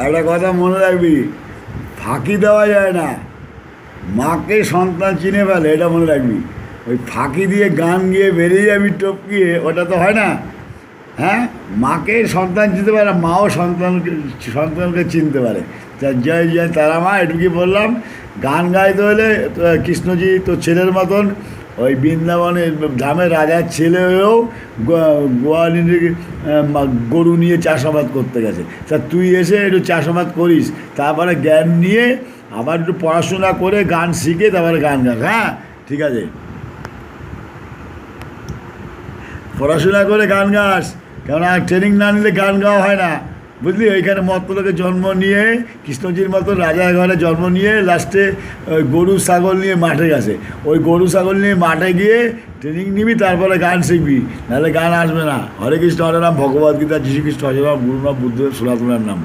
একটা কথা মনে রাখবি, ফাঁকি দেওয়া যায় না, মাকে সন্তান চিনে ফেলে, এটা মনে রাখবি। ওই ফাঁকি দিয়ে গান গিয়ে বেরিয়ে যাবি টপকিয়ে, ওটা তো হয় না। হ্যাঁ, মাকে সন্তান চিনতে পারে, মাও সন্তানকে চিনতে পারে। তা জয় জয় তারা মা, এটুকুই বললাম। গান গাইতে হলে কৃষ্ণজি তো ছেলের মতন ওই বৃন্দাবনের ধামের রাজার ছেলে হয়েও গোয়ালিনী গরু নিয়ে চাষাবাদ করতে গেছে। তা তুই এসে একটু চাষাবাদ করিস, তারপরে জ্ঞান নিয়ে আবার একটু পড়াশোনা করে গান শিখে তারপরে গান গাস। হ্যাঁ, ঠিক আছে, পড়াশোনা করে গান গাস, কেননা ট্রেনিং না নিলে গান গাওয়া হয় না, বুঝলি। ওইখানে মতলোকে জন্ম নিয়ে কৃষ্ণজির মতো রাজার ঘরে জন্ম নিয়ে লাস্টে ওই গরু ছাগল নিয়ে মাঠে গেছে। ওই গরু ছাগল নিয়ে মাঠে গিয়ে ট্রেনিং নিবি, তারপরে গান শিখবি, নাহলে গান আসবে না। হরে কৃষ্ণ হরে রাম, ভগবদ্গীতা, যীশু খ্রিস্ট হরে রাম, গুরু নাম, বুদ্ধদেব, সনাতনের নাম।